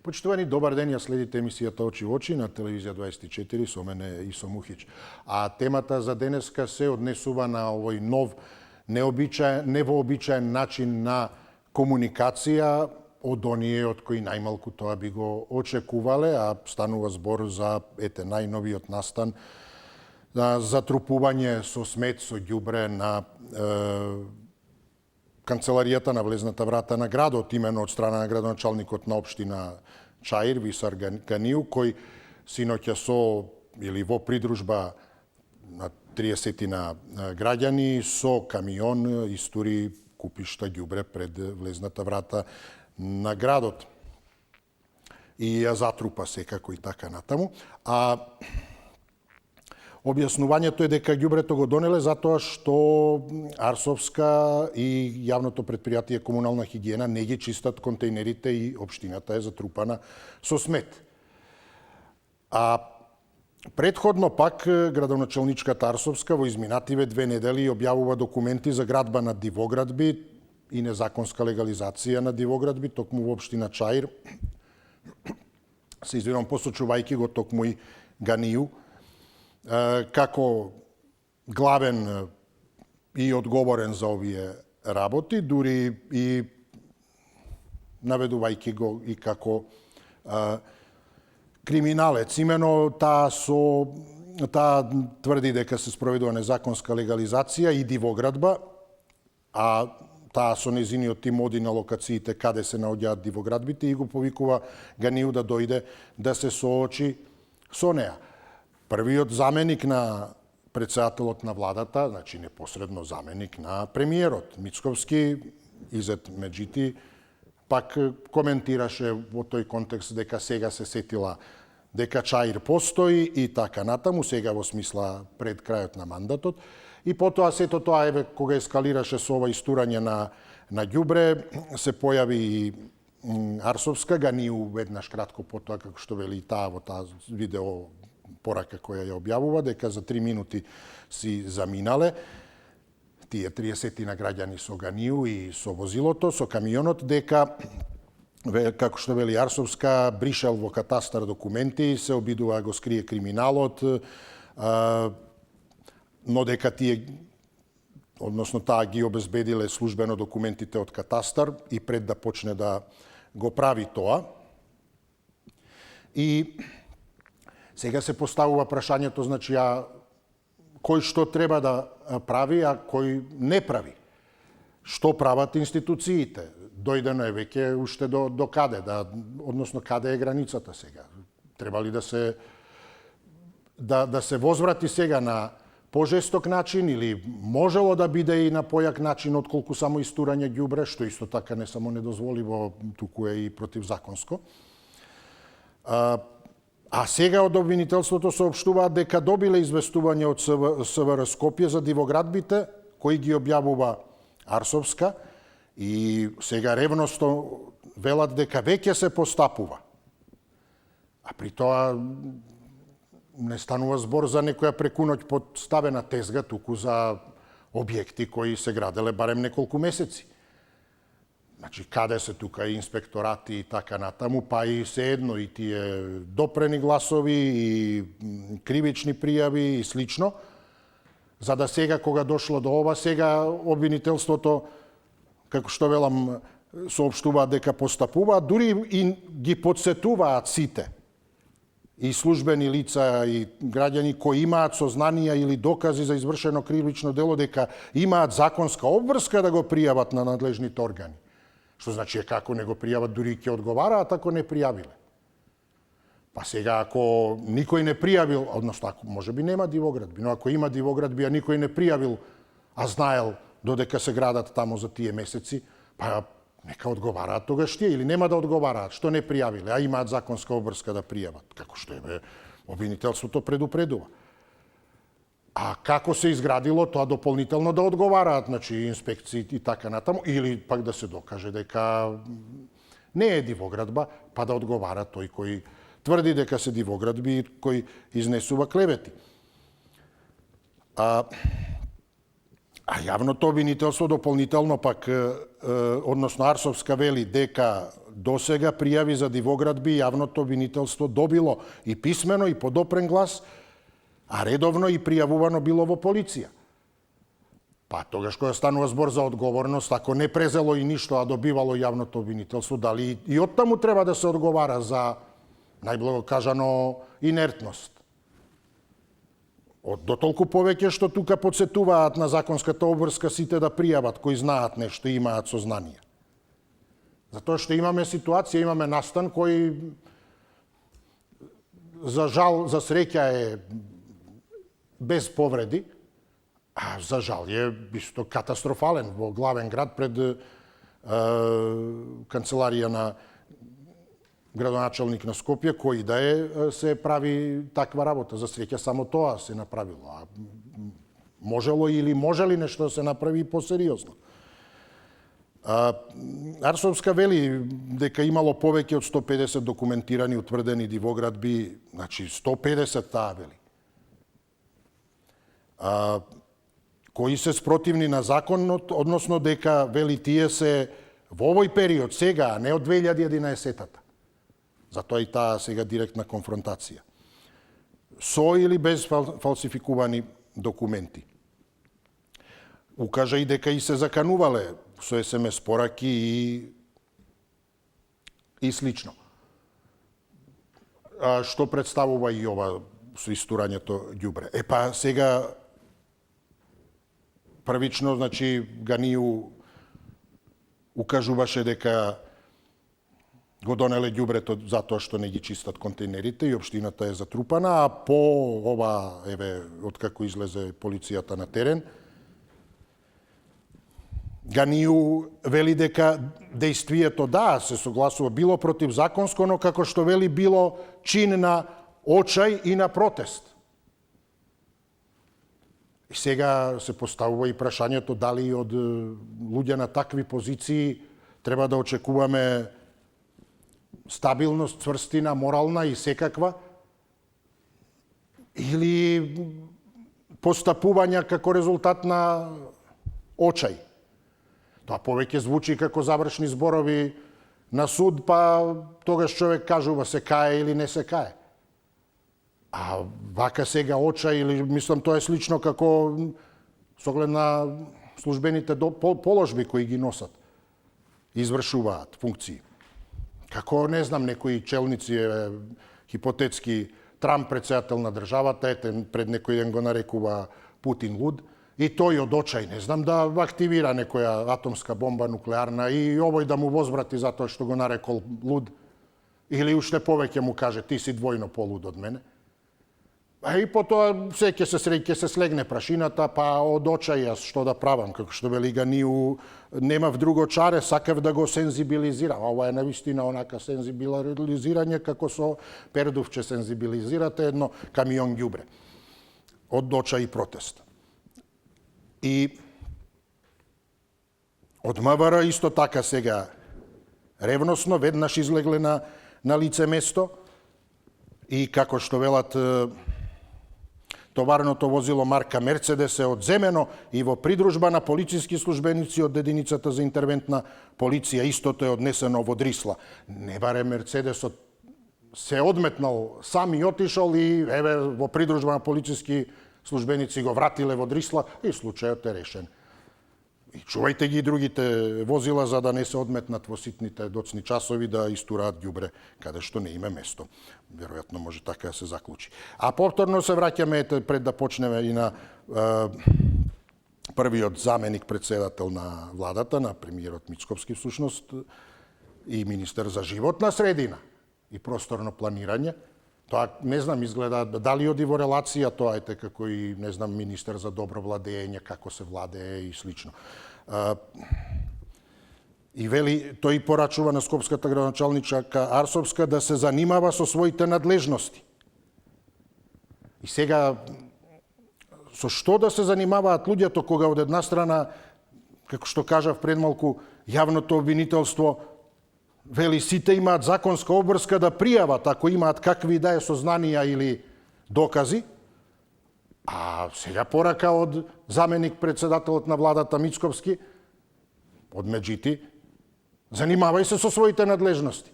Почитувани, добар ден, ја следите емисијата Очи во очи на телевизија 24 со мене Исо Мухич. А темата за денеска се однесува на овој нов, невообичаен начин на комуникација од оние од кои најмалку тоа би го очекувале, а станува збор за најновиот настан на затрупување со смет, со ѓубре на канцеларијата на влезната врата на градот, имено од страна на градоначалникот на општина Чаир, Висар Ганију, кој синоќа со или во придружба на 30 граѓани со камион истури купишта ѓубре пред влезната врата на градот. И ја затрупа секако и така натаму. А објаснувањето е дека ѓубрето го донеле затоа што Арсовска и јавното предпријатие Комунална хигиена не ги чистат контејнерите и општината е затрупана со смет. А предходно пак градоначалничката Арсовска во изминативе 2 недели објавува документи за градба на дивоградби и незаконска легализација на дивоградби токму во општина Чаир. Се извинувам, посочувајќи го токму и Ганију како главен и одговорен за овие работи, дури и наведувајќи го и како криминалец. Имено таа тврди дека се спроведува незаконска легализација и дивоградба, а таа со незиниот тим оди на локациите каде се наоѓаат дивоградбите и го повикува Ганију да дојде да се соочи со неа. Првиот заменик на претседателот на владата, значи непосредно заменик на премиерот Мицковски, Изет Меджити, пак коментираше во тој контекст дека сега се сетила дека Чаир постои и така натаму, сега во смисла пред крајот на мандатот. И потоа сето тоа, кога ескалираше со ова истурање на ѓубре, се појави и Арсовска, Ганију веднаш кратко потоа, како што вели и таа во таа видео порака која ја објавува, дека за 3 минути си заминале тие 30 на граѓани со Ганију и со возилото, со камионот, дека, како што вели Арсовска, бришал во катастар документи, се обидува да го скрие криминалот, но дека тие, односно таа ги обезбедиле службено документите од катастар и пред да почне да го прави тоа. И сега се поставува прашањето, значи, кој што треба да прави, а кој не прави. Што прават институциите? Дојдено е веќе уште до каде, односно каде е границата сега? Треба ли да се возврати сега на пожесток начин или можело да биде и на појак начин отколку само истурање ѓубре, што исто така не само недозволиво, туку е и противзаконско. А сега од обвинителството соопштуваат дека добиле известување од СВР Скопје за дивоградбите, кои ги објавува Арсовска, и сега ревносто велат дека веќе се постапува. А при тоа не станува збор за некоја прекуноќ подставена тезга, туку за објекти кои се граделе барем неколку месеци. Значи, каде се тука и инспекторати и така натаму, па и се едно и тие допрени гласови и кривични пријави и слично, за да сега, кога дошло до ова, сега обвинителството, како што велам, соопштуваат дека постапуваат, дури и ги подсетуваат сите, и службени лица и граѓани кои имаат сознанија или докази за извршено кривично дело, дека имаат законска обврска да го пријават на надлежните органи. Што значи како не го пријават, дури ќе одговараат ако не пријавиле. Па сега ако никој не пријавил, односно ако можеби нема дивоградби, но ако има дивоградби, а никој не пријавил, а знаел додека се градат тамо за тие месеци, па нека одговараат тогаш тие, или нема да одговараат, што не пријавиле, а имаат законска обврска да пријават, како што обвинителството предупредува. А како се изградило, тоа дополнително да одговараат, значи инспекции и така натаму, или пак да се докаже дека не е дивоградба, па да одговара тој кој тврди дека се дивоградби и кој изнесува клевети. А јавното обвинителство дополнително пак, односно Арсовска вели дека до сега пријави за дивоградби јавното обвинителство добило и писмено и подопрен глас, а редовно и пријавувано било во полиција. Па тогаш кога станува збор за одговорност, ако не презело и ништо, а добивало јавното обвинителство, дали и оттаму треба да се одговара за, најблаго кажано, инертност. До толку повеќе што тука подсетуваат на законската обврска сите да пријават кои знаат нешто и имаат сознание. Затоа што имаме ситуација, имаме настан кој за жал, за среќа е без повреди, а за жал е исто катастрофален во главен град пред канцеларија на градоначалник на Скопје, кој да е се прави таква работа. За среќа само тоа се направило. А можело или може ли нешто да се направи посериозно? Арсовска вели дека имало повеќе од 150 документирани утврдени дивоградби, значи 150 таа вели. Кои се спротивни на законот, односно дека вели тие се во овој период сега, а не од 2011-та. Затоа и таа сега директна конфронтација. Со или без фалсификувани документи. Укажа и дека и се заканувале со СМС пораки и слично. Што представува и ова со истурањето ѓубре. Па сега првично, значи, Ганију укажуваше дека го донеле ѓубрето затоа што не ги чистат контейнерите и општината е затрупана, а по ова, еве, откако излезе полицијата на терен, Ганију вели дека дејствието, да, се согласува, било противзаконско, но како што вели било чин на очај и на протест. И сега се поставува и прашањето дали од луѓе на такви позиции треба да очекуваме стабилност, цврстина, морална и секаква, или постапувања како резултат на очај. Тоа повеќе звучи како завршни зборови на суд, па тогаш човек кажува се кае или не се кае. А вака сега очај, или мислам тоа е слично како со оглед на службените положби кои ги носат, извршуваат функции. Како, не знам, некои челници, хипотетски, Трамп председател на државата, ете, пред некој ден го нарекува Путин луд, и тој од очај, не знам, да активира некоја атомска бомба нуклеарна и овој да му возврати затоа што го нарекол луд, или уште повеќе му каже, ти си двојно полуд од мене. А и потоа се ќе се слегне прашината, па од очај јас што да правам, како што вели Ганију, немав друго чаре, сакав да го сензибилизирам. Ова е навистина онака сензибилизирање како со пердувче сензибилизирате едно камион ѓубре. Од очај и протест. И од МВР исто така сега ревносно веднаш излегле на лице место и како што велат товарното возило марка Мерцедес е одземено и во придружба на полициски службеници од единицата за интервентна полиција истото е однесено во Дрисла. Не баре Мерцедесот се одметнал сам и отишол и еве во придружба на полициски службеници го вратиле во Дрисла и случајот е решен. И чувајте ги другите возила за да не се одметнат во ситните доцни часови да истураат ѓубре каде што не има место. Веројатно може така да се заклучи. А повторно се враќаме пред да почнеме и на првиот заменик председател на владата, на премиерот Мицковски всушност и министер за животна средина и просторно планирање. Тоа, не знам, изгледа, дали оди во релација тоа ете како и, не знам, министер за добро владење, како се владее и слично. И вели, тој порачува на скопската градоначалничка Арсовска да се занимава со своите надлежности. И сега, со што да се занимаваат луѓето кога од една страна, како што кажав пред малку, јавното обвинителство вели сите имаат законска обврска да пријават ако имаат какви да е сознанија или докази, а сега порака од заменик председателот на владата Мицковски, од Меджити, Занимавај се со своите надлежности.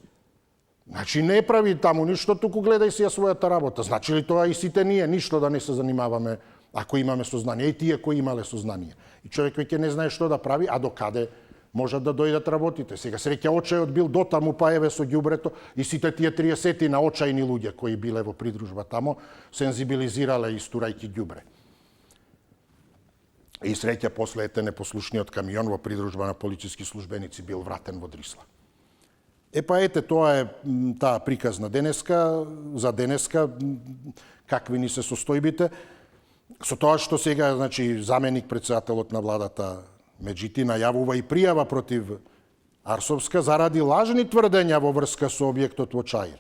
Значи не прави таму ништо, туку гледај си ја својата работа. Значи ли тоа и сите ние ништо да не се занимаваме ако имаме сознание, и тие кои имале сознание. И човек веќе не знае што да прави, а до каде можат да дојдат работите. Сега среќа очајот бил дотаму, па еве со ѓубрето и сите тие 30 на очајни луѓе кои биле во придружба тамо сензибилизирале истурајќи ѓубре. И среќа после ете непослушниот камион во придружба на полициски службеници бил вратен во Дрисла. Епа ете, тоа е таа приказна денеска, за денеска, какви ни се состојбите. Со тоа што сега, значи, заменик председателот на владата Меджити најавува и пријава против Арсовска заради лажни тврдења во врска со објектот во Чаир,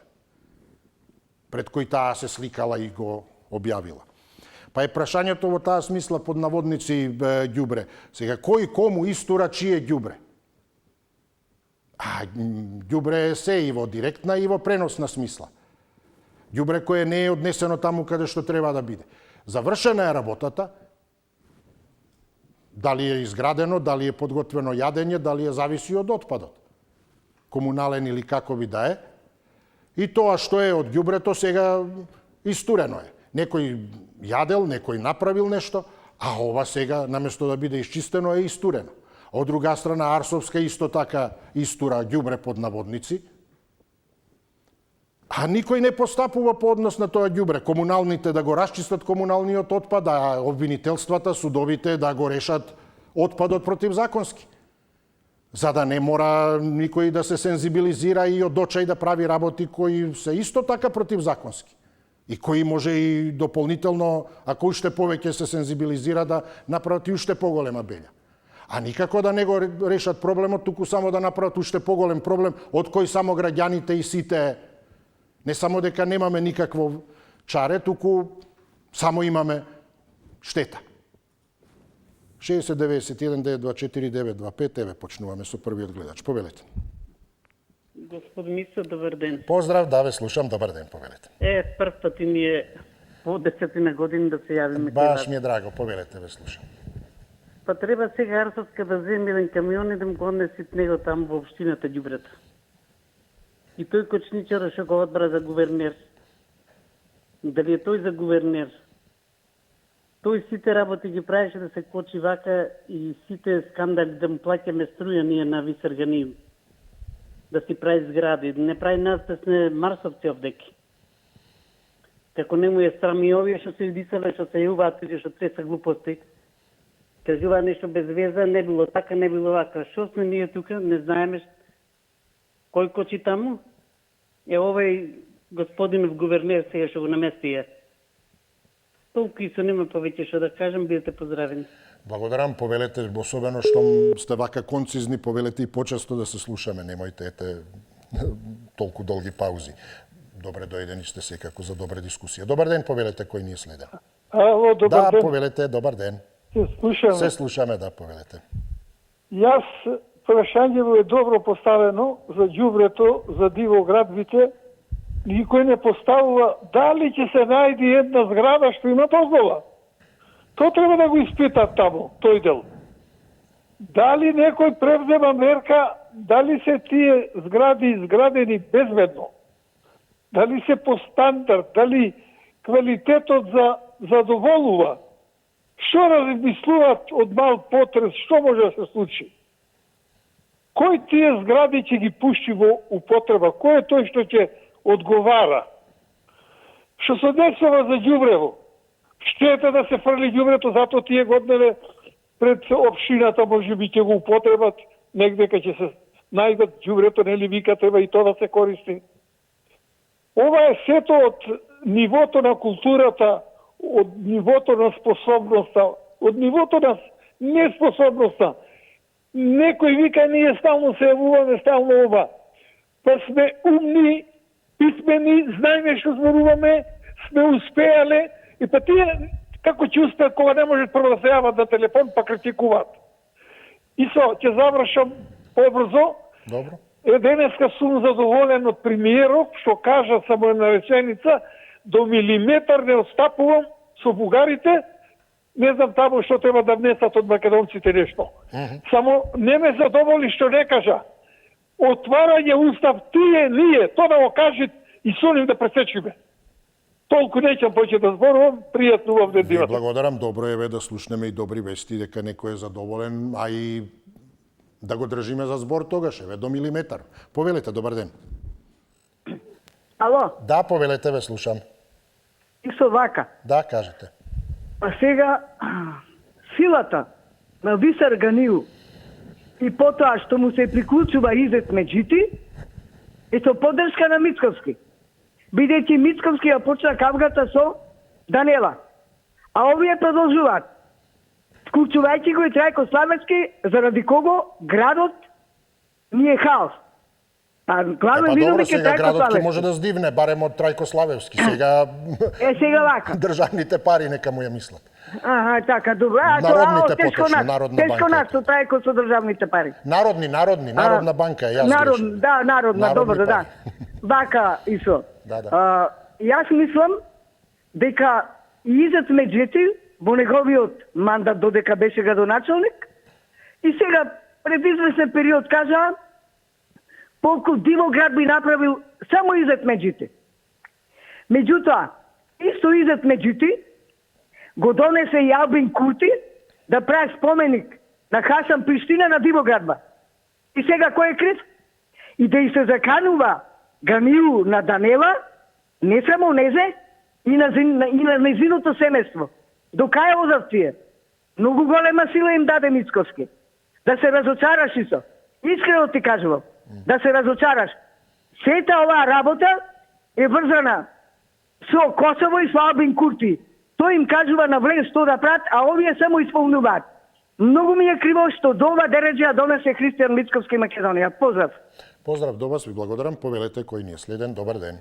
пред кој таа се сликала и го објавила. Па е прашањето во таа смисла под наводници ѓубре. Сега, кој кому истура чие ѓубре? А ѓубре е се и во директна и во преносна смисла. Ѓубре кое не е однесено таму каде што треба да биде. Завршена е работата, дали е изградено, дали е подготвено јадење, дали е зависи од отпадот. Комунален или како би да е. И тоа што е од ѓубрето сега истурено е. Некој јадел, некој направил нешто, а ова сега, наместо да биде исчистено, е истурено. Од друга страна, Арсовска исто така истура ѓубре под наводници, а никој не постапува по однос на тоа ѓубре. Комуналните да го расчистат комуналниот отпад, а обвинителствата, судовите да го решат отпадот противзаконски. За да не мора никој да се сензибилизира и од очај да прави работи кои се исто така противзаконски. И кои може и дополнително, ако уште повеќе се сензибилизира, да направат и уште поголема белја. А никако да не го решат проблемот, туку само да направат уште поголем проблем, од кој само граѓаните и сите не само дека немаме никакво чаре, туку само имаме штета. 60-91-924-925, еве почнуваме со првиот гледач. Повелете. Господин Мисо, добар ден. Поздрав, да ве слушам, добар ден, повелете. Прв пат ми е по 10 години да се јавиме. Баш ми е драго, повелете, ве слушам. Па треба сега Арсовска да земе еден камион и да му го однесе него таму во општината ѓубрето. И тој Кочничар што го одбра за гувернер. Дали е тој за гувернер? Тој сите работи ги правеше да се кочи вака и сите скандали да му плаќаме струја ние на Висарганиум. Да си прави згради. Не прави нас да сме марсовци овдеки. Како не му е срам и овие што се удисале, што се јуваат, што треса глупости. Кажува нешто без веза, не било така, не било вака. Што сме ние тука, не знаеме кој кочи таму? Овој господинов гувернер сега што го наместија. Толку и со нема повеќе што да кажам, бидете поздравени. Благодарам, повелете, особено што сте вака концизни, повелете и почесто да се слушаме, немојте ете толку долги паузи. Добре дојдени сте секако за добра дискусија. Добар ден, повелете, кој ни е следен. Ало, добар ден. Да, повелете, добар ден. Се слушаме. Се слушаме, да, повелете. Јас, прашањето е добро поставено за ѓубрето, за дивоградбите. Никој не поставува дали ќе се најде една зграда што има дозвола. Тоа треба да го испитат таму, тој дел. Дали некој превзема мерка, дали се тие згради изградени безбедно, дали се по стандард, дали квалитетот задоволува, што размислуваат од мал потрес, што може да се случи? Кој тие згради ќе ги пушти во употреба? Кој е тој што ќе одговара? Што се десува за ѓубрево? Штета да се фрли ѓубрето, затоа тие годневе пред општината може би ќе го употребат, негде кај ќе се најдат ѓубрето, нели вика треба и тоа да се користи. Ова е сето од нивото на културата, од нивото на способноста, од нивото на неспособноста. Некој вика ние стално се јавуваме, стално ова. Па сме умни, писмени, знаеме што зборуваме, сме успеале, и па тие како ќе успеат кога не можат прво да се јават на телефон, па критикуваат. И ќе завршам побрзо. Добро. Денеска сум задоволен од премиеров, што кажа само една реченица, до милиметар не отстапувам со бугарите, не знам таму што треба да внесат од македонците нешто. Само не ме задоволи што не кажа. отварање устав тие, ние, тоа да го кажат и со ним да пресечиме. Толку неќам почне да зборувам, пријатно во Ви ден. благодарам, добро е да слушнеме и добри вести, дека некој е задоволен, а и да го држиме за збор тогаш, еве до милиметар. Повелете, добар ден. Ало, Да, повелете, ве слушам. исто вака. Да, кажете. А сега, силата на Висар Ганил и потоа што му се приклучува Изет Меджити, е со поддршка на Мицковски. Бидејќи Мицковски ја почна кавгата со Данела. А овие продолжуваат. Вклучувајќи го и Трајко Славевски, заради кого градот ни е хаос. А главен Добро, виновник е сега Трајко градот ќе Славевски. може да здивне, барем од Трајко Славевски. Сега Сега вака. државните пари нека му ја мислат. Така, добро. Народните тешко поточно, нас. Народна Тешко банка. нас, со Трајко со државните пари. Народна банка, јас грешам. Да, народна, Народни добро, да. пари. Вака, Исо. Да, да. Јас мислам дека Изет Меджити во неговиот мандат додека беше градоначалник и сега пред известен период кажа колку Дивоград би направил само Изет Меджити. Меѓутоа, исто Изет Меджити го донесе и Албин Курти да прави споменик на Хасан Приштина на Дивоградба. И сега кој е крив? И да и се заканува Ганил на Данела, не само незе, и на незиното семејство. До кај одат тие? Многу голема сила им даде Мицковски. Да се разочараш, Исо. Искрено ти кажувам. Да се разочараш. Сета оваа работа е врзана со Косово и со Албин Курти. Тој им кажува на влез што да прават, а овие само исполнуваат. Многу ми е криво што до ова дереđа донесе Христијан Мицковски Македонија. Поздрав. Поздрав до вас, ви благодарам. Повелете кој ни е следен. Добар ден.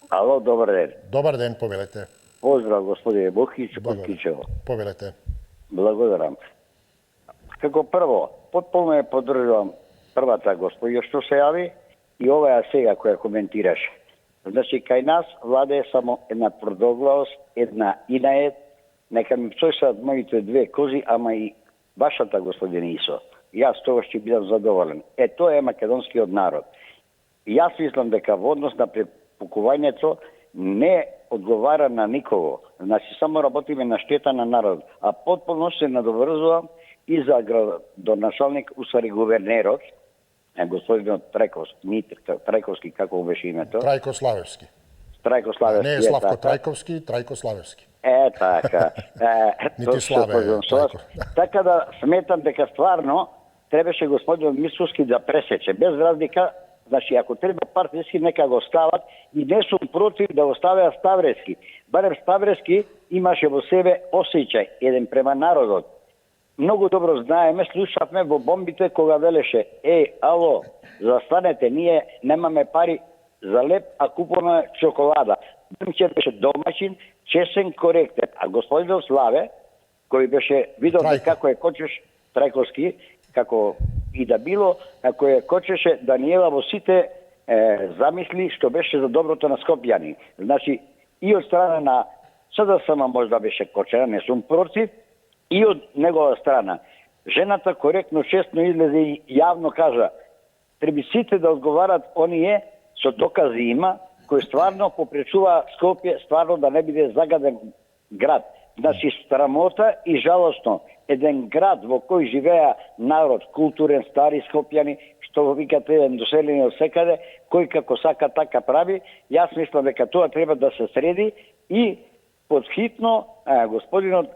Ало, добар ден. Добар ден, повелете. Поздрав, господине Бухич, од Кичево. Повелете. Благодарам. Како прво, потполно ја поддржувам првата господја што се јави и оваа сега која коментираше. Значи, кај нас владее само една продоглавост, една инаед, нека ми псошат моите две кози, ама и вашата, господине Исо. Јас тоа ќе бидам задоволен. Тоа е македонскиот народ. Јас мислам дека во однос на препукувањето не одговара на никого. Значи, само работиме на штета на народ. А потполно се надоврзувам и за градоначалник, усари гувернерот, господинот Трајковски, како беше името? Трајко Славевски. Трајко Славевски. Не е Славко Трајковски, Трајко Славевски. Така. Нити Славе Трајков. Така да сметам дека стварно требаше господин Мицковски да пресече. Без разлика, значи ако треба партиски нека го стават и не сум против да оставеа Ставрески. Барем Ставрески имаше во себе осеќај, еден према народот. Многу добро знаеме, слушавме во бомбите кога велеше: ало, застанете, ние немаме пари за леп, а купуваме чоколада. Че беше домаќин, чесен, коректен. А господинот Славе, кој беше видов како е кочеш Трајковски, како и да било, како е кочеше Даниела во сите замисли што беше за доброто на скопјани. Значи, и од страна на СДСМ можда беше кочена, не сум против, и од негова страна. Жената коректно, честно излезе и јавно кажа: треба сите да одговарат оние со докази има, кои стварно попречува Скопје, стварно да не биде загаден град. Значи, срамота и жалосно, еден град во кој живеа народ, културен, стари скопјани, што го викате еден доселени од секаде, кој како сака така прави. Јас мислам дека тоа треба да се среди и подхитно господинот...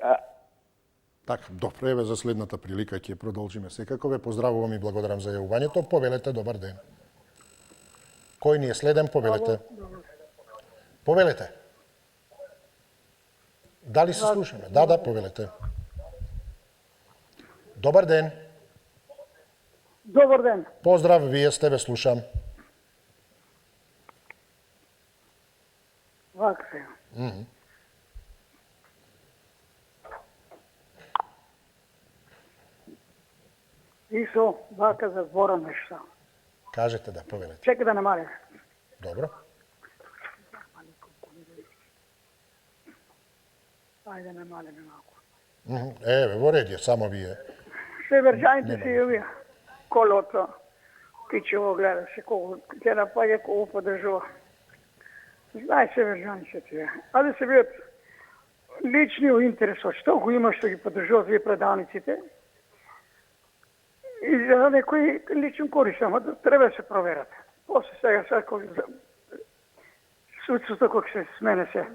Така, добро, еве за следната прилика ќе продолжиме. Секако ве поздравувам и благодарам за јавувањето. Повелете, добар ден. Кој ни е следен, повелете. Повелете. Дали се слушаме? Да, повелете. Добар ден. Добар ден. Поздрав, вие сте, ве слушам. Вака се. Исо, вака за збора нешто. Кажете да, повелете. Чека да намале. Добро. Ајде намалеме малку. Еве, во ред е, само вие. Северџаните си јавија колото. кој ќе го гледаше, кого ќе напаѓа, кого поддржува. Знај се вржанице тие. А да се бидат лични интересот, што го има што ги поддржуваат вие предавниците, и за некој личен корис, ама треба да се проверат. После сега судството кога се смене се,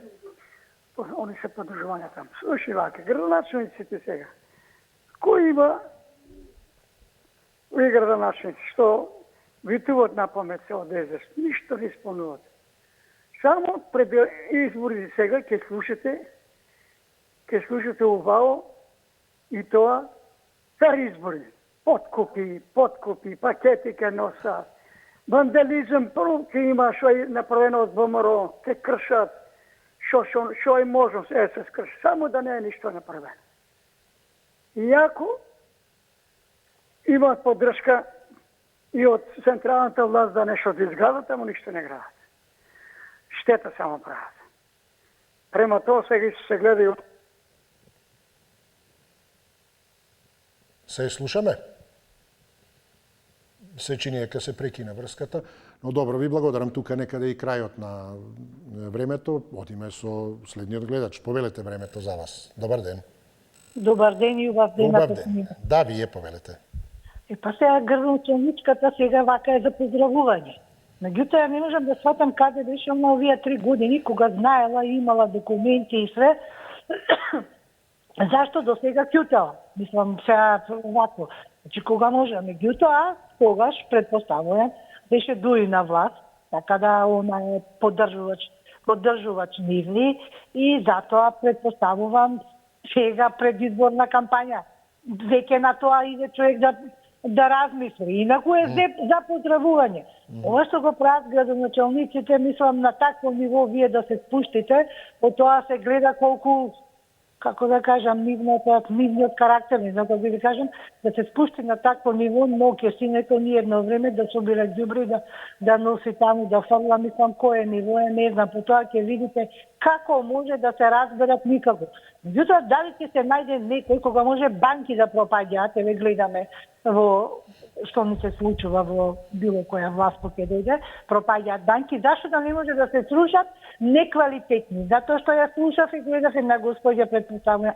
они се поддржувања там. Слушай вака, градоначалниците сега, кој има и градоначалници, што витуват на памет се од ДЗС, ништо не исполнуват. Само пред изборите сега ќе слушате убаво и тоа цар избори. Подкупи, пакети ке носа, вандализм прво ќе има што е направено од ВМРО, ќе кршат, што е можност, се скрши, само да не е ништо направено. Иако имаат поддршка и од централната власт да нешто да изградат, ама ништо не градат. Штета само прават. Према тоа сега се гледају. Се слушаме? Се чини дека се прекина врската, но добро, ви благодарам, тука некаде и крајот на времето. Одиме со следниот гледач. Повелете времето за вас. Добар ден. Добар ден и убав ден. Убав ден. Да, вие повелете. Па сега градоначалничката сега вака е за поздравување. Меѓутоа, ја не можам да сватам каде беше на овие 3 години, кога знаела и имала документи и све, зашто до сега ќутела. Мислам, сега вако. Значи, кога може, меѓутоа, тогаш, предпоставувам, беше дури на власт, така да она е поддржувач нивни и затоа предпоставувам сега предизборна кампања. Веќе на тоа иде човек да размисли. Инаку е за поздравување. Ова што го прават градоначалниците, мислам на такво ниво вие да се спуштите, од тоа се гледа колку, како да кажам, нивниот карактер, не знам како да кажам, да се спушти на такво ниво, но ќе стигнете ни едно време да собира ѓубри, да носи таму, да фрла, мислам кое ниво е, не знам, потоа ќе видите како може да се разберат никако. Меѓутоа, дали ќе се најде некој кога може банки да пропаѓаат, еве гледаме во што ни се случува во било која власт ќе дојде, пропаѓаат банки, зашто да не може да се слушат неквалитетни? Затоа што ја слушав и гледав една господја предпоставува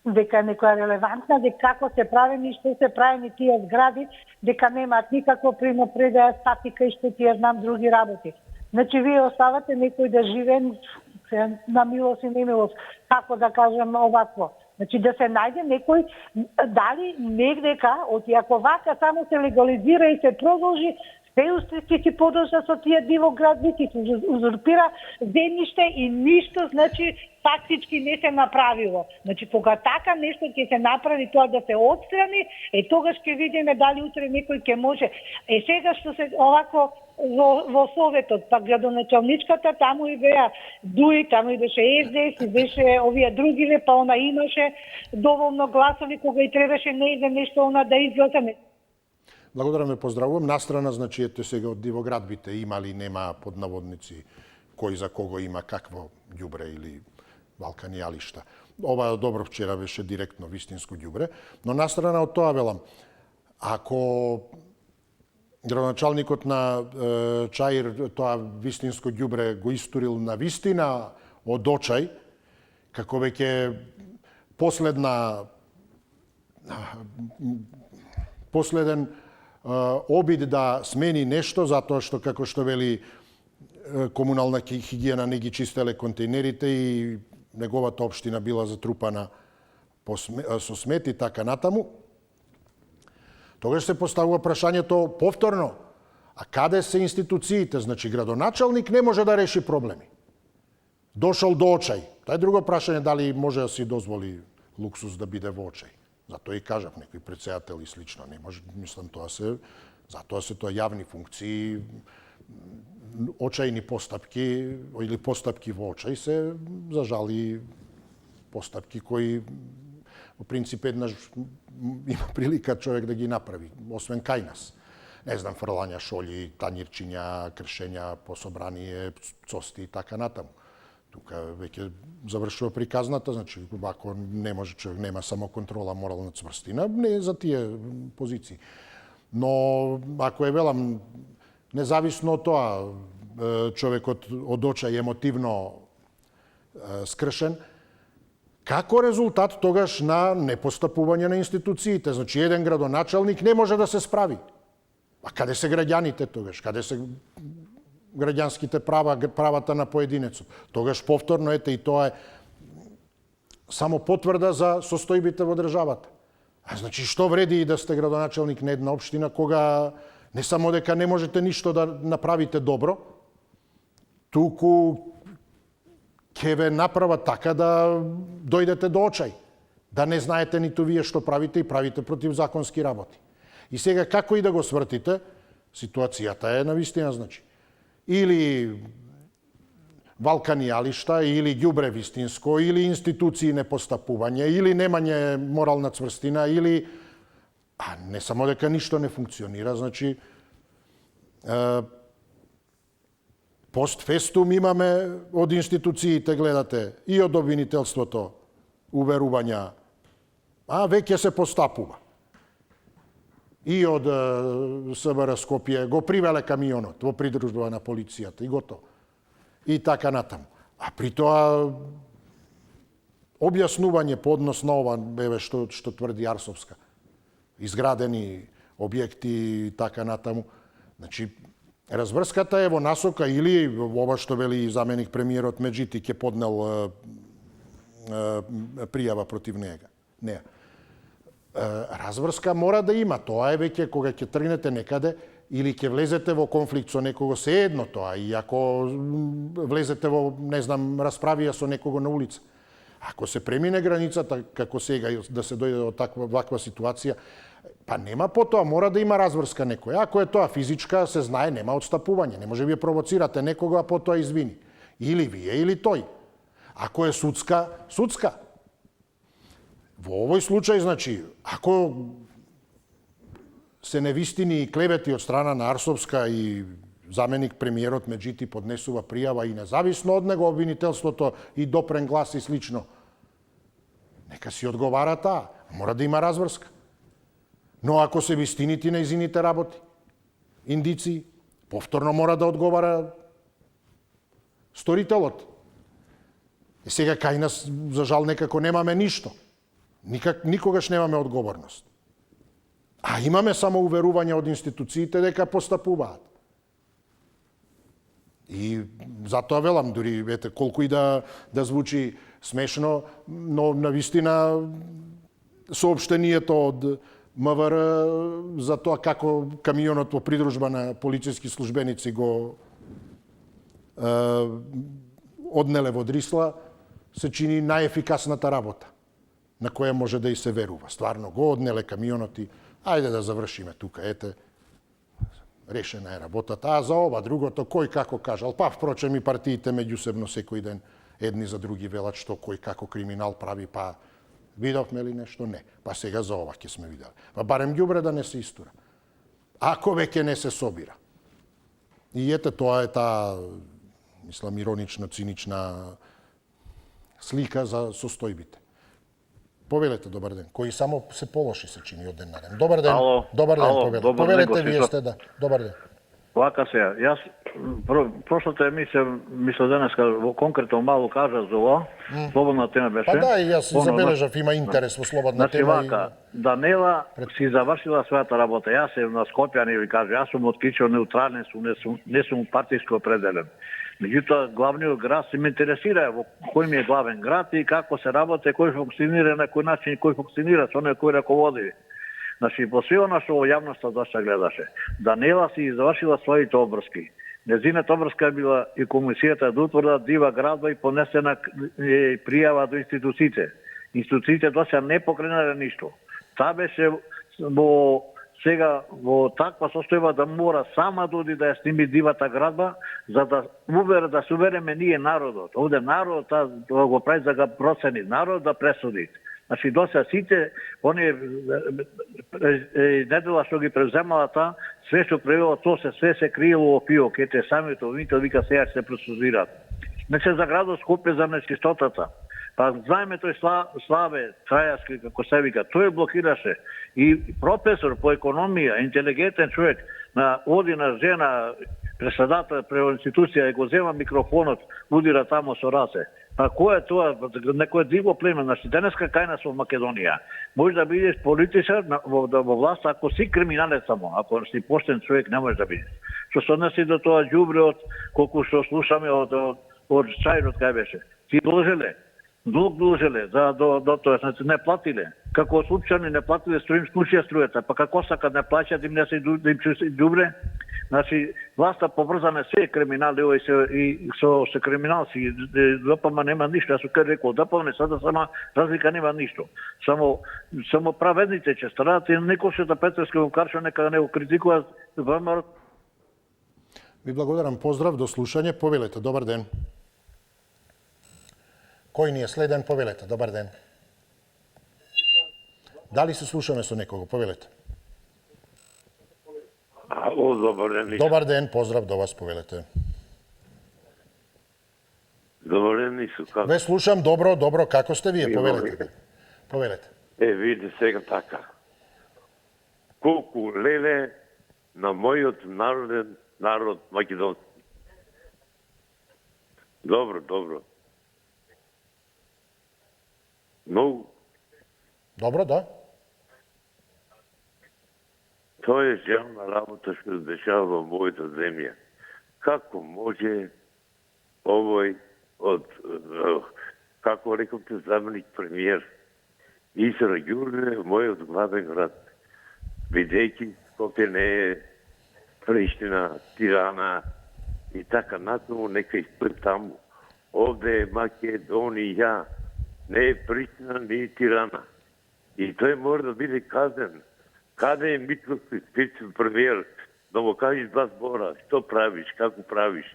дека е некоја релевантна, дека како се правени, што се правени тие згради, дека немаат никакво примопредаја, статика и што тие знам други работи. Значи, вие оставате некој да живее на милост и немилост, како да кажам овакво. Значи да се најде некој, дали негдека, ако вака само се легализира и се продолжи, се ќе си подржа со тие дивоградници, се узурпира земјиште и ништо, значи, фактички не се направило. Значи, кога така нешто ќе се направи, тоа да се отстрани, тогаш ќе видиме дали утре некој ќе може. Сега што се овако во Советот, па градоначалничката, таму и беа Дуи, таму и беше СДС, и беше овие другиве, па она имаше доволно гласови кога и требаше не за нешто она да изгласаме. Благодарам, ве поздравувам. Настрана, значи, ете сега од дивоградбите има ли нема под наводници кој за кого има какво ѓубре или балканијалишта. Ова добро вчера беше директно вистинско ѓубре, но настрана од тоа велам, ако градоначалникот на Чаир тоа вистинско ѓубре го истурил на вистина од очај, како веќе последен обид да смени нешто, затоа што, како што вели, комунална хигиена не ги чистеле контейнерите и неговата општина била затрупана со смет и така натаму, тогаш се поставува прашањето повторно, а каде се институциите? Значи, градоначалник не може да реши проблеми. Дошол до очај. Тоа е друго прашање, дали може да си дозволи луксус да биде во очај. Затоа и кажав, некој председател и слично. Не може, мислам, затоа се тоа јавни функции, очајни постапки или постапки во очај се зажали постапки кои во принцип еднаш има прилика човек да ги направи, освен кај нас. Не знам, фрлања шолји, танирчиња, кршења по собрание, цости и така натаму. Тука веќе завршува приказната, значи ако не може човек, нема само контрола, морална цврстина, не за тие позиции. Но ако велам, независно од тоа, човекот од очај емотивно скршен, како резултат тогаш на непостапување на институциите? Значи, еден градоначалник не може да се справи. А каде се граѓаните тогаш? Каде се граѓанските права, правата на поединецот? Тогаш повторно, ете, и тоа е само потврда за состојбите во државата. А значи, што вреди и да сте градоначалник на една општина, кога не само дека не можете ништо да направите добро, туку ќе ве направа така да дојдете до очај, да не знаете ниту вие што правите и правите противзаконски работи. И сега, како и да го свртите, ситуацијата е навистина, значи. Или валкани јалишта, или ѓубре вистинско, или институции непостапување, или немање морална цврстина, или... А не само дека ништо не функционира, значи... Постфестум имаме од институциите, гледате, и од обвинителството уверувања, а веќе се постапува. И од СБР Скопје го привеле камионот во придружба на полицијата и готово. И така натаму. А при тоа објаснување по однос на ова, што тврди Арсовска. Изградени објекти и така натаму. Значи, разврската е во насока или ова што вели заменик премиерот Меджити ќе поднел пријава против неа. Разврска мора да има. Тоа е веќе кога ќе тргнете некаде или ќе влезете во конфликт со некого, се едно тоа. И ако влезете во, не знам, расправија со некого на улица. Ако се премине границата, како сега, да се дојде до ваква ситуација, па нема потоа, мора да има разврска некој. Ако е тоа физичка, се знае, нема отстапување. Не може вие провоцирате некого, а потоа извини. Или вие, или тој. Ако е судска, судска. Во овој случај, значи, ако се невистини и клевети од страна на Арсовска и заменик премиерот Меджити поднесува пријава и независно од него обвинителството и допрен глас и слично, нека си одговара таа. Мора да има разврска. Но ако се вистините нејзините работи, индици, повторно мора да одговара сторителот. И сега кај нас, за жал, некако немаме ништо. Никогаш немаме одговорност. А имаме само уверување од институциите дека постапуваат. И затоа велам, дури, ете, колку и да звучи смешно, но навистина соопштението од МВР за тоа како камионот во придружба на полициски службеници го однеле во Дрисла, се чини најефикасната работа на која може да и се верува. Стварно го однеле камионот и ајде да завршиме тука, ете, решена е работата. А за ова, другото, кој како кажал, па впрочем и партиите меѓусебно секој ден едни за други велат што кој како криминал прави, па видовме ли нешто? Не. Па сега за ова ќе сме видели. Па барем ѓубре да не се истура. Ако веќе не се собира. И ете, тоа е таа, мислам, иронична, цинична слика за состојбите. Повелете, добар ден. Кои само се полоши се чини од ден на ден. Добар ден. Ало, добар ден, ало, повелете. добар Повелете, ден, вие сте, да. Добар ден. Вака се, јас прошлата емисија, мисля денеска во конкретно малку кажа за ова, слободна тема беше. Па да, и јас забележав, има интерес во слободна значи, тема. Вака, Данела си завршила својата работа. Јас сум на Скопјани ви кажа, јас сум од Кичо неутрален, не сум партиско определен. Меѓутоа, главниот град се ме интересира во кој ми е главен град и како се работи, кој функционира на кој начин, кој функционира со некој раководи. Значи, по све она што во јавноста доста гледаше. Данела си завршила своите обврски. Незината обврска била и комисијата да утврда дива градба и понесена пријава до институциите. Институциите доста не покренале ништо. Таа беше во сега во таква состојба да мора сама да оди да ја сними дивата градба, за да да се увериме ние народот. Овде народот го прави за да процени, народ да пресуди. Значи, доста сите, оние недела што ги превземала таа, све што правила, тоа све се криело во пиок. Ете, самите обвинител вика сега се пресузираат. Не се за градот Скопје за нечистотата. Па знаеме тој Славе Крајевски, како се вика, тој блокираше. И професор по економија, интелигентен човек, оди на жена, председател пред институција и го зема микрофонот, удира тамо со раце. Па кој е тоа? Некој диво племе. Значи, денеска кај нас во Македонија може да бидеш политичар во власт ако си криминалец само. Ако си поштен човек не можеш да бидеш. Што се односи до тоа ѓубре колку што слушаме од Чајрот кај беше. Ти должеле, долг должеле до тоа, значи не платиле. Како случајно не платиле струјата, па како сака не плаќаат им не се ѓубре. Значи, власта поврзана се криминали и со криминалци, ДПМ нема ништо. Јас сум рекол, ДПМ сада сама разлика нема ништо. Само праведните ќе страдат и некој да Петрски го карча нека не го критикуваат ВМРО. Ви благодарам, поздрав, до слушање. Повелете, добар ден. Кој ни е следен, повелете, добар ден. Дали се слушаме со некого, повелете. Ало, добар ден. Добар ден, поздрав до вас, повелете. Добар ден, Ису, како? Ве слушам, добро, како сте вие, повелете. Повелете. Види сега така. Колку леле на мојот народ македонски. Добро. Многу. Добро, да. Тоа е желна работа што се дешава во мојата земја. Како може овој како рековте заменик премиер Исра Ѓурѓе, мојот главен град, бидејќи Скопје не е Приштина, Тирана и така натаму, нека испред таму. Овде е Македонија, не е Приштина, не е Тирана. И тој може да биде казен. Каде е Митровски премиер да му кажеш два збора, што правиш, како правиш?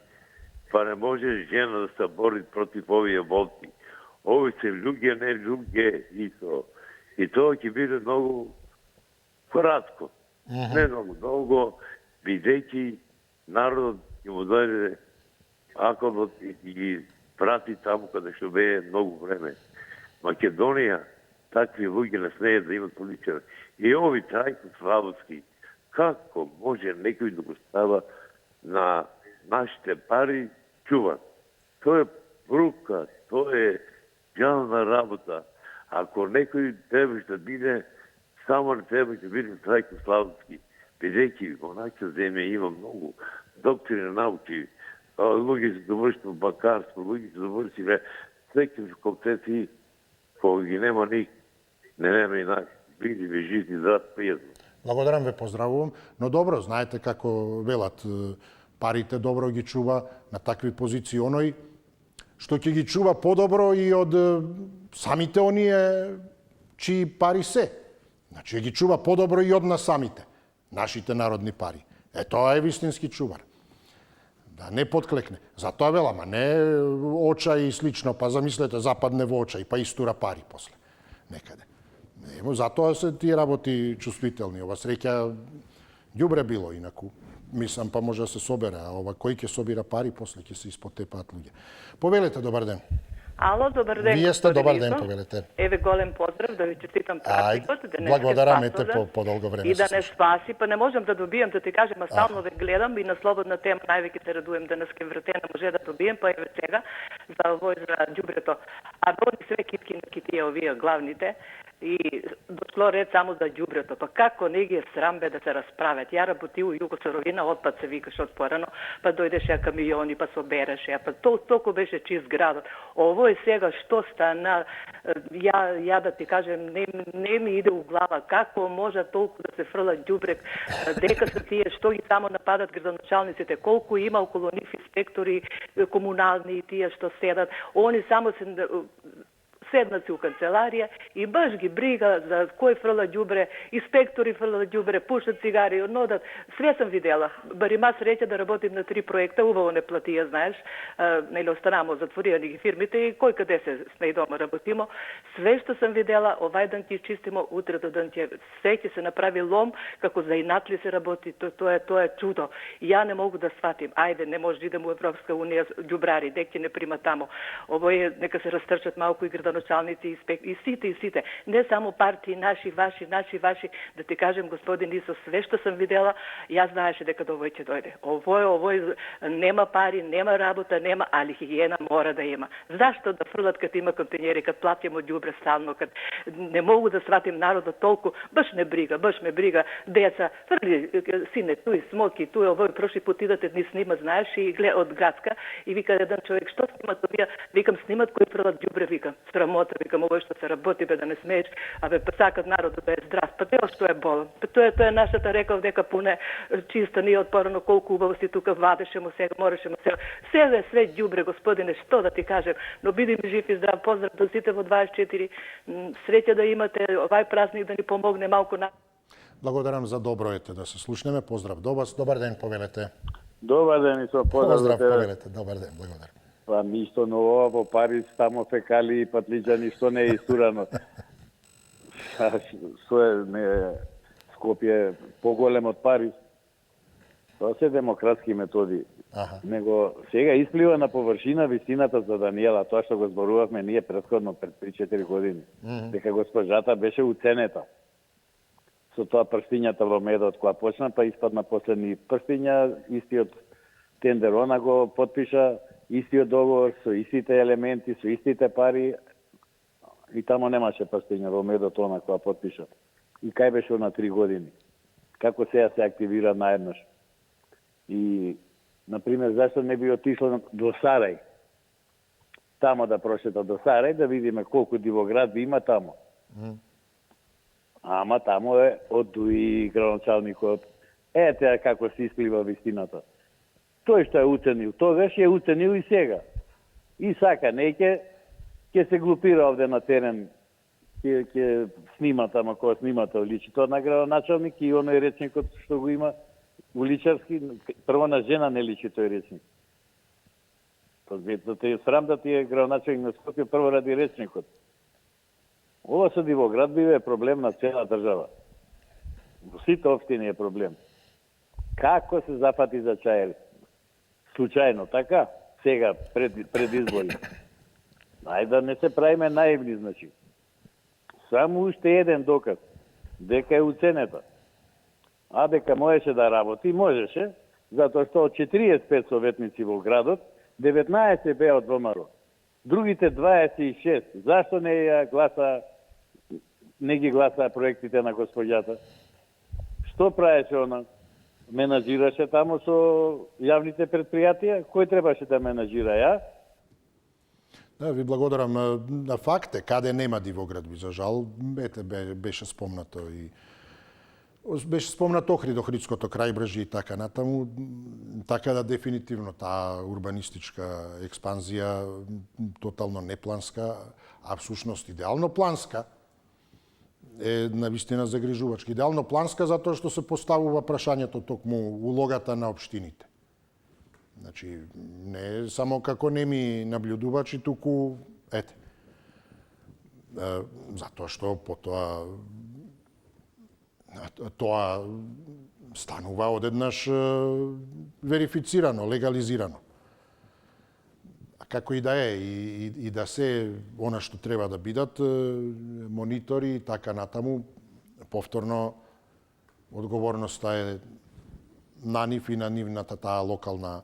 Па не може жена да се бори против овие волки. Ови се луѓе, не луѓе, и тоа ќе биде многу кратко. Не многу долго, бидејќи народот ќе му дојде аколот и ги прати таму каде што бее многу време. Македонија, такви луѓе не смеат да имат политичар. И ови Трајко Славовски, како може некој да го става на нашите пари чуван? Тоа е брука, тоа е ѓавна работа. Ако некој требаш да биде, само не требаш да биде Трајко Славовски. Бидејќи во нашата земја има многу доктори на науки, луѓе се довршиле бакарство, луѓе се довршиле секој факултети, кој ги нема ник, не нема и нас. Биди ви жити здрав, пријатно. Благодарам, ве поздравувам. Но добро, знаете како велат, парите добро ги чува на такви позиции оној што ќе ги чува подобро и од самите оние чии пари се. Значи ги чува подобро и од нас самите, нашите народни пари. Тоа е вистински чувар. Да не подклекне. Затоа велам, а не очај и слично, па замислете западне во очај, па истура пари после некаде. Затоа се тие работи чувствителни. Ова среќа ѓубре било инаку. Мислам, па може да се собере, а ова кој ќе собира пари, после ќе се испотепаат луѓе. Повелете, добар ден. Ало, добар ден. Вие сте, добар ден, повелете. Еве голем поздрав, да ви честитам пратникот. Благодарам, ете по долго време. И да не спаси, па не можам да добијам, да ти кажем, а стално ве гледам и на слободна тема највеќе се радуем денеска вратена може да добием, па еве сега за овој за ѓубрето. А роди све китки на китија овие главните. И дошло ред само за ѓубрето. Па како не ги е срам бе да се расправят? Ја работи у Југосоровина, отпад се викаш од порано, па дојдеше камиони, па собереше, па толку беше чист градот. Ово е сега што стана, ја да ти кажем, не ми иде у глава, како може толку да се фрла ѓубрек, дека се тие, што ги само нападат градоначалниците, колку има околу нив инспектори комунални и тие што седат, они само се седнат си у канцеларија и баш ги брига за кој фрла ѓубре, инспектори фрла ѓубре, пушат цигари, однодат. Све сам видела. Бар има среќа да работим на 3 проекта, убаво не платија, знаеш, нели останамо затворени ги фирмите и кој каде се сме и дома работимо. Све што сам видела, овај ден ќе чистимо, утре до ден ќе се направи лом, како за инатли се работи, тоа е чудо. Ја не могу да сватим. Ајде, не може да идем у Европска унија ѓубрари, дек ќе не прима тамо. Ово е, нека се растрчат малку и градоначалниците градоначалници и сите, не само партии, наши, ваши, да ти кажем, господин Исо, све што сам видела, јас знаеше дека до овој ќе дојде. Овој нема пари, нема работа, нема, али хигиена мора да има. Зашто да фрлат кад има контейнери, кад платимо ѓубре стално, кад не могу да сватим народот толку, баш ме брига, деца, фрли сине, туј смоки, туј овој прошли пат идете ни снима, знаеш, и гледа од градска и вика еден човек, што снимат овие? Викам, снимат кои фрлат ѓубре, викам, срамота, викам, овој што се работи бе да не смееш, сакат народот да е здрав. Па дело што е болен. Па тоа е нашата реков дека пуне чиста, ние отпорано колку убавости тука вадеше му сега, мореше му сега. Сега е све ѓубре, господине, што да ти кажем, но бидим жив и здрав, поздрав до сите во 24, среќа да имате овај празник да ни помогне малку на... Благодарам за доброете да се слушнеме. Поздрав до вас. Добар ден, повелете. Добар ден, и со поздрав. Поздрав, повелете. Добар ден, благодарам. Па ништо ново во Париз, тамо фекали и патлиџани, што не е истурано. Што е Скопје поголем од Париз. Тоа се демократски методи. Него сега исплива на површина вистината за Даниела, тоа што го зборувавме ние претходно пред 3-4 години. Дека госпожата беше уценета. Со тоа прстињата во медот која почна, па испадна последни прстиња, истиот тендер, она го подпиша, истиот договор, со истите елементи, со истите пари, и тамо немаше прстиња во медот, она која подпиша. И кај беше на 3 години. Како сега се активира наеднаш. И, например, зашто не би отишло до Сарај? Тамо да прошета до Сарај, да видиме колку дивоградби има тамо. Ама тамо е од дуи градоначалникот. Ете како се исплива вистината. Тој што е уценил тогаш, е уценил и сега. И сака, неќе ќе се глупира овде на терен, ќе снима тамо, која снимата уличито на градоначалник и оној речникот што го има уличарски, прво на жена не личи тој речник. Да те срам да ти е градоначалник на Скопје прво ради речникот. Ова со дивоградбиве е проблем на цела држава. Во сите општини е проблем. Како се запати за чајер? Случајно, така? Сега, пред избори. Ајде да не се правиме наивни, значи. Само уште еден доказ дека е уценета. А дека можеше да работи, можеше, затоа што од 45 советници во градот, 19 беа од ВМРО. Другите 26, зашто не ги гласа проектите на госпоѓата? Што правеше она? Менаџираше тамо со јавните предпријатија? Кој требаше да менаџира, ја? Да, ви благодарам. На факт е, каде нема дивоградби, за жал, беше спомнато и беше спомнато Охрид, Охридското крајбрежје и така натаму, така да дефинитивно таа урбанистичка експанзија тотално непланска, а всушност идеално планска, е навистина загрижувачки. Идеално планска затоа што се поставува прашањето токму улогата на општините. Значи, не само како неми наблюдувачи, туку, ете, затоа што потоа тоа станува одеднаш верифицирано, легализирано. А како и да е, и да се она што треба да бидат монитори и така натаму, повторно одговорноста е на нив и на нивната таа локална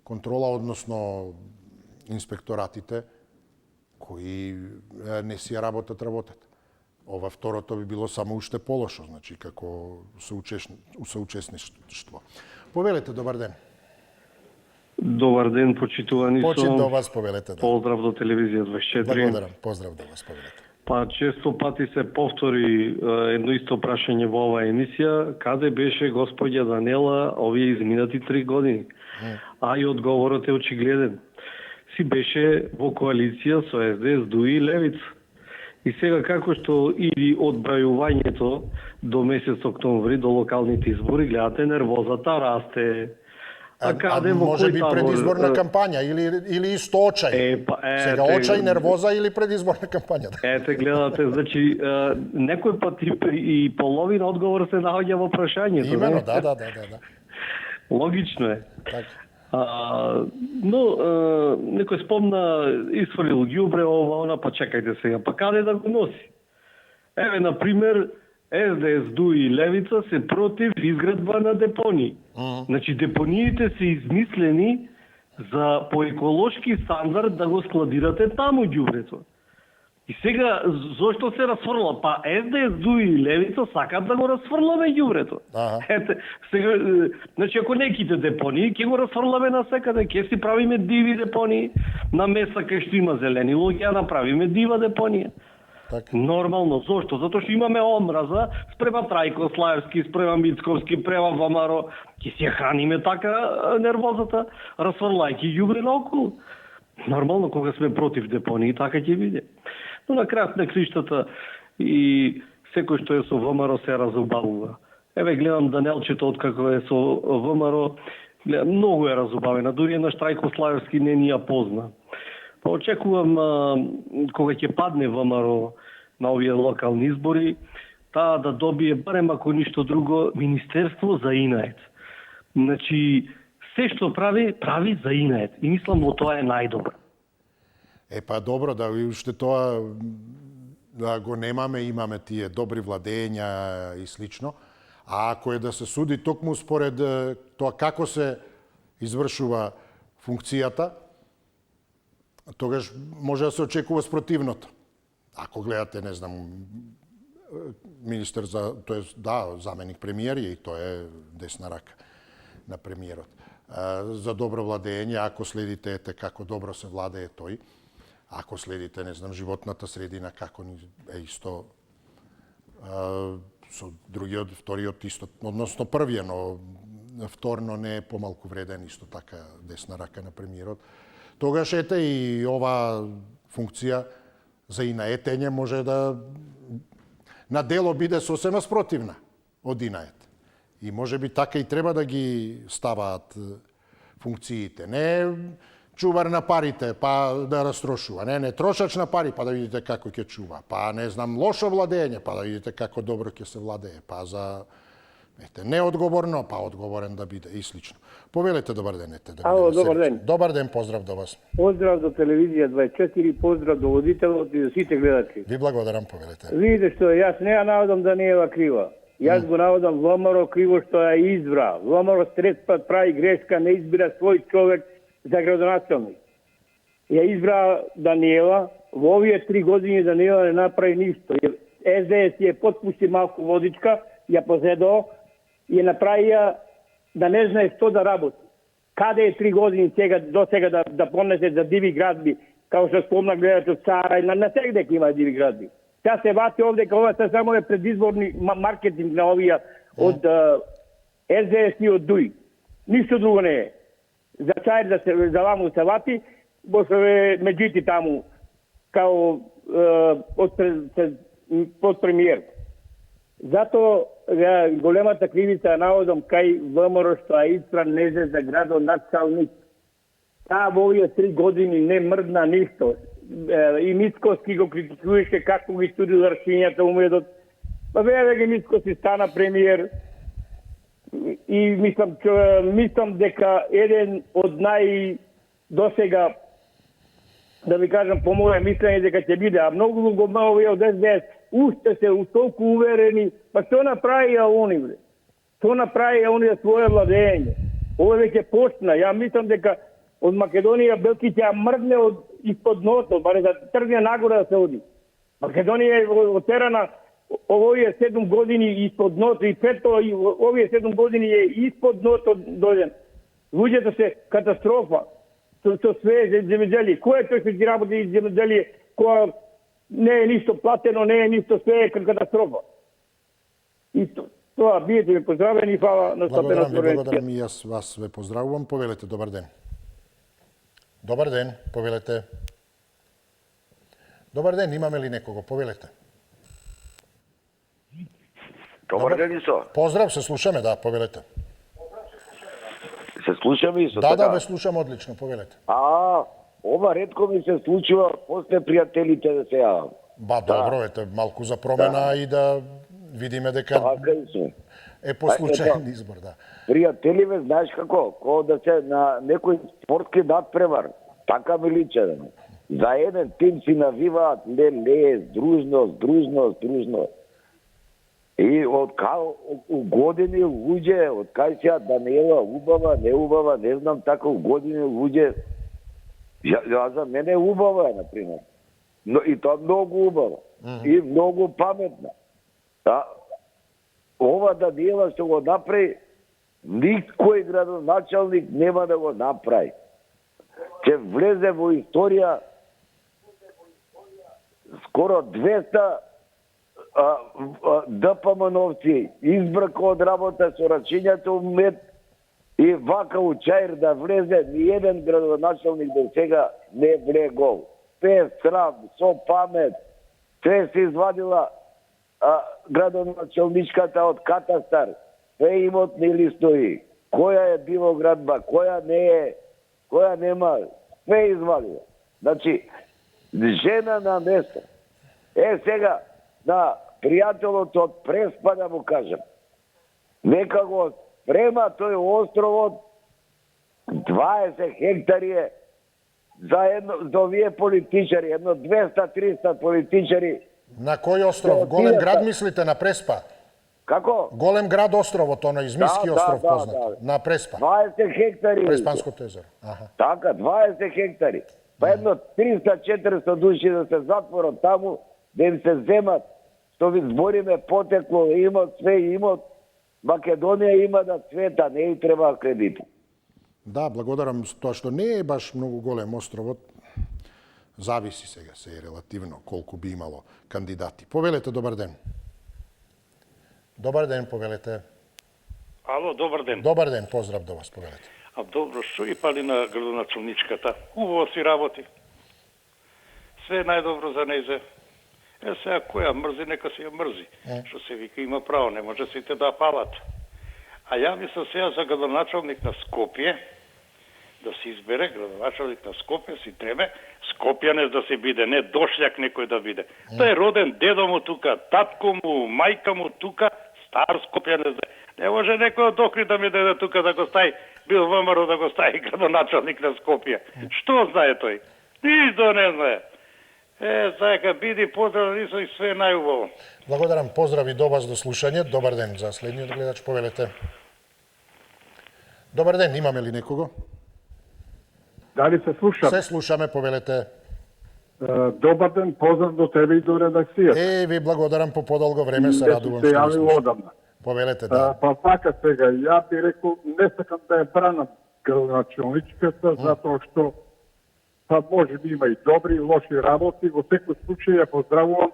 контрола, односно инспекторатите кои не си ја работат. Ова второто би било само уште полошо, значи како соучесништво. Повелете, добар ден. Добар ден, почитувани со... Почит до вас, повелете. Да. Поздрав до телевизија 24. Благодарам, поздрав до вас, повелете. Па често пати се повтори едно исто прашање во оваа емисија, каде беше господја Данела овие изминати 3 години? А и одговорот е очигледен. Си беше во коалиција со СДС, ДУИ и Левица. И сега како што иди од брајувањето до месец октомври, до локалните избори, гледате нервозата расте. Може би предизборна кампања или исто очај. Сега очај, нервоза или предизборна кампања. Ете, гледате, значи некој пат и половина одговор се наоѓа во прашањето. Имено, да. Логично е. Но некој спомна исфрлил ѓубре ова она, па чекајте сега, па каде да го носи? Еве на пример СДС, ДУ и Левица се против изградба на депонии. Значи депониите се измислени за по еколошки стандард да го складирате таму ѓубрето. И сега, зошто се расфрла? Па СДС, ДУ и Левица сакат да го расфрламе ѓубрето. Ете, сега, значи ако неките депонии, ќе го расфрламе насекаде, ќе си правиме диви депонии, на места кај што има зелени луѓе, направиме дива депонија. Нормално, зошто? Затоа што имаме омраза спрема Трајко Слаевски, спрема Мицковски, према ВМРО, ќе си ја храниме така нервозата, расфрлајќи ѓубре наоколу. Нормално, кога сме против депонии, така ќе биде. Но на крајот на криштата и секој што е со ВМРО се разубавува. Еве гледам Данелчето откако е со ВМРО, многу е разубавена, дури на Трајко Слаевски не ни ја позна. Па очекувам кога ќе падне ВМРО на овие локални избори, таа да добие барем ако ништо друго Министерство за Инает. Значи се што прави за Инает и мислам во тоа е најдобро. Па добро, да уште тоа да го немаме, имаме тие добри владења и слично. А ако е да се суди токму според тоа како се извршува функцијата, тогаш може да се очекува спротивното. Ако гледате, не знам, министер за, тоест да, заменик премиер и тој е десна рака на премиерот. За добро владење, ако следите како добро се владее тој, ако следите, не знам, животната средина како е исто со другиот, вториот исто, односно првиот, но вторно не е помалку вреден, исто така десна рака на премиерот. Тогаш ете и ова функција за инаетење може да на дело биде сосема спротивна од инает. И може би така и треба да ги ставаат функциите. Не чувар на парите, па да растрошува. Не трошач на пари, па да видите како ќе чува. Па не знам, лошо владење, па да видите како добро ќе се владее. Па за неодговорно, па одговорен да биде и слично. Повелете, добар ден. Ало, добар ден. Добар ден, поздрав до вас. Поздрав до телевизија 24, поздрав до водителот и до сите гледачи. Ви благодарам, повелете. Видите што, јас не ја наводам да не е крива. Јас го наводам ВМРО криво што ја избра. ВМРО трет пат прави грешка, не избира свој човек за градоначалник. Ја избра Даниела, во овие 3 години Даниела не направи ништо. СДС ја потпусти малку водичка, ја позедо и ја направија да не знае што да работи. Каде е 3 години сега, до сега да понесе за диви градби, као што спомна гледате од Цара, на сегде има диви градби. Тя се вати овде, као ова се само е предизборни маркетинг на овија од СДС и од ДУИ. Ништо друго не е. За чај да се за ваму се вати, бошове меѓути таму, као под премиер. Зато големата кривица наводам кај ВМРО што Аицра незе за градоначалник. Таа во овие 3 години не мрдна ништо. И Мицковски го критикуваше како ги студи рашењата умедот. Па веќе ги Мицковски стана премиер. И мислам дека еден од досега, да ви кажам по моје мислење дека ќе биде, а многу го овие од СДС уште се толку уверени, па што направија они, бре? Што направија они за своје владење? Ова веќе почна. Ја мислам дека од Македонија Белки ќе мрдне испод дното, баре да тргне нагоре да се оди. Македонија е отерана овие 7 години испод дното и пред тоа овие 7 години е испод дното дојден. Луѓето се катастрофа со све земјоделие. Кој е тој што ги работи из земјоделие која не е ништо платено, не е ништо, све е катастрофа. И тоа, биете ми поздравени и фала на стапена Словенција. Благодарам и јас вас ве поздравувам. Повелете, добар ден. Добар ден, повелете. Добар ден, имаме ли некого? Повелете. Добар ден, Исо. Поздрав, се слушаме, да, повелете. Се слушаме, Исо, да, така? Да, ве слушам одлично, повелете. Ова ретко ми се случува после пријателите да се јавам. Добро, ете, малку за промена и да видиме дека... Е по случајен избор, да. Пријателиве, знаеш како? Ко да се на некој спортски надпревар. Така ми личе. За еден тим си навиваат дружност. И од години луѓе, од кај сега Даниела убава, не убава, не знам така, години луѓе. За мене е убава, например. Но и тоа многу убава. И многу паметна. Ова Даниела што го направи, никој градоначалник нема да го направи. Ќе влезе во историја скоро 200 ДПМ-новци избрака од работа со рачињето мед и вака учаир да влезе, ни еден градоначалник до сега не влегол. Без срам, со памет, се се извадила градоначалничката од катастар, све имот нели стои, која е било градба, која не е, која нема, све извадила. Значи, жена на место. Сега, на пријателот од Преспа да му кажам, нека го спрема тој островот, 20 хектари е за овие политичари, едно 200-300 политичари. На кој остров? Голем град мислите, на Преспа? Како? Голем град островот, оно Измиски остров познат. На Преспа. 20 хектари. Преспанското езеро. Така, 20 хектари. Па едно 300-400 души да се затворат таму, да им се земат, што ви збориме потекло, имот, све имот, Македонија има да цвета, не и треба кредити. Да, благодарам тоа што не е баш многу голем островот. Зависи сега, се е релативно колку би имало кандидати. Повелете, добар ден. Добар ден, повелете. Ало, добар ден. Добар ден, поздрав до вас, повелете. Добро, што и пали на градоначалничката? Убаво си работи. Све најдобро за нејзе. Сега која мрзи, нека се ја мрзи. Што се вика има право, не може сите да палат. А ја мислам сега за градоначалник на Скопје, да се избере градоначалник на Скопје, си треба Скопјанец да се биде, не дошљак некој да биде. Тој е роден дедо му тука, татко му, мајка му тука, стар Скопјанец. Не може некој од Охрид да ми даде тука да го стаи, бил ВМРО да го стаи градоначалник на Скопје. Што знае тој? Ништо не знае. Заека биди поздрав Рисо и све најубаво. Благодарам, поздрави до вас, до слушање. Добар ден за следниот гледач, повелете. Добар ден, имаме ли некого? Дали се слушам? Се слушаме, повелете. Добар ден, поздрав до тебе и до редакцијата. Ви благодарам по подолго време, се радувам што се јавил одамна. Повелете, да. Па така сега, ја би рекол, не сакам да ја бранам градоначалничката, затоа што па може би има и добри и лоши работи. Во секој случај ја поздравувам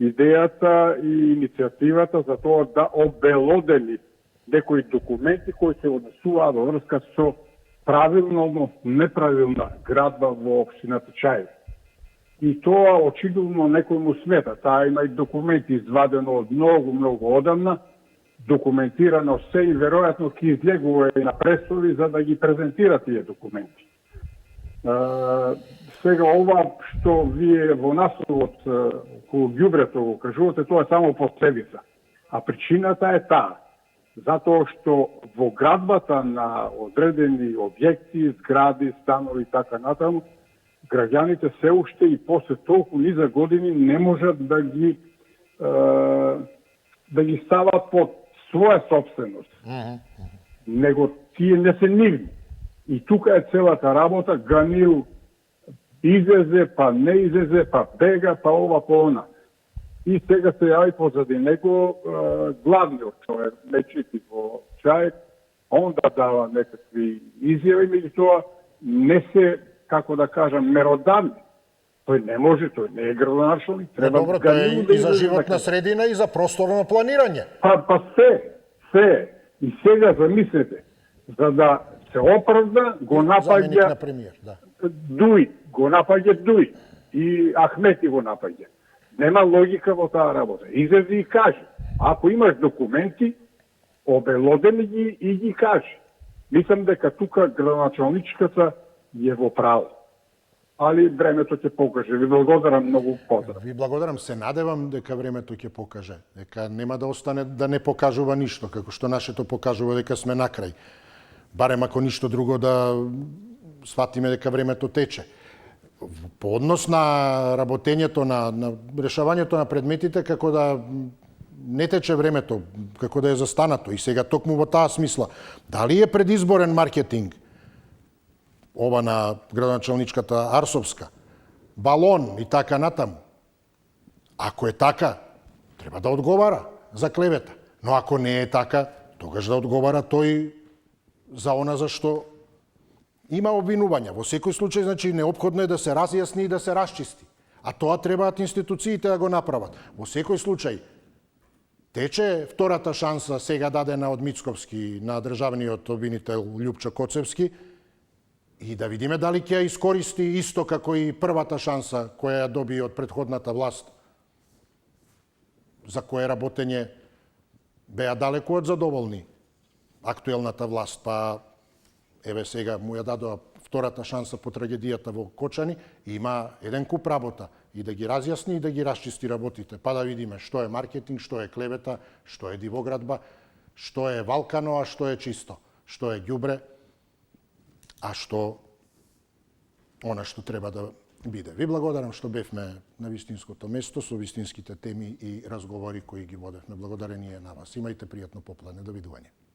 идејата и иницијативата за тоа да обелодени некои документи кои се однесуваат во врска со правилно, неправилна градба во општината Чајево. И тоа очигледно некој му смета. Таа има и документи извадено од многу одамна, документирано се и веројатно ќе излегува и на пресови за да ги презентира тие документи. Сега ова што вие во насловот околу ѓубрето го кажувате, тоа е само последица. А причината е таа. Затоа што во градбата на одредени објекти, згради, станови и така натаму, граѓаните се уште и после толку низа години не можат да ги стават под своја собственост. Него тие не се нивни. И тука е целата работа, Ганил излезе, па не излезе, па бега, па ова, па она. И сега се јави позади него главниот човек, Мечити во Чајев, он да дава некакви изјави, меѓутоа не се, како да кажам, меродавни. Тој не може, тој не е градоначалник. Треба добро, тој е и за животна средина и за просторно планирање. Па се. И сега замислете, за да се оправда, го напаѓа Дуј, го напаѓа Дуј и Ахмети го напаѓа. Нема логика во таа работа. Излези и кажи. Ако имаш документи, обелодени ги и ги кажи. Мислам дека тука градоначалничката е во право. али времето ќе покаже. Ви благодарам многу, поздрав. Ви благодарам, се надевам дека времето ќе покаже, дека нема да остане да не покажува ништо, како што нашето покажува дека сме на крај. Барем ако ништо друго да сватиме дека времето тече. По однос на работењето, на решавањето на предметите, како да не тече времето, како да е застанато. И сега токму во таа смисла, дали е предизборен маркетинг ова на градоначалничката Арсовска, балон и така натаму? Ако е така, треба да одговара за клевета. Но ако не е така, тогаш да одговара тој за она за што има обвинувања. Во секој случај, значи, неопходно е да се разјасни и да се расчисти. А тоа требаат институциите да го направат. Во секој случај, тече втората шанса сега дадена од Мицковски на државниот обвинител Љупчо Коцевски и да видиме дали ќе ја искористи исто како и првата шанса која ја доби од претходната власт, за кое работење беа далеку од задоволни актуелната власт, па еве сега му ја дадоа втората шанса по трагедијата во Кочани, има еден куп работа и да ги разјасни и да ги расчисти работите, па да видиме што е маркетинг, што е клевета, што е дивоградба, што е валкано, а што е чисто, што е ѓубре, а што она што треба да биде. Ви благодарам што бевме на вистинското место со вистинските теми и разговори кои ги водевме. Благодарение на вас. Имајте пријатно попладне. Довидување.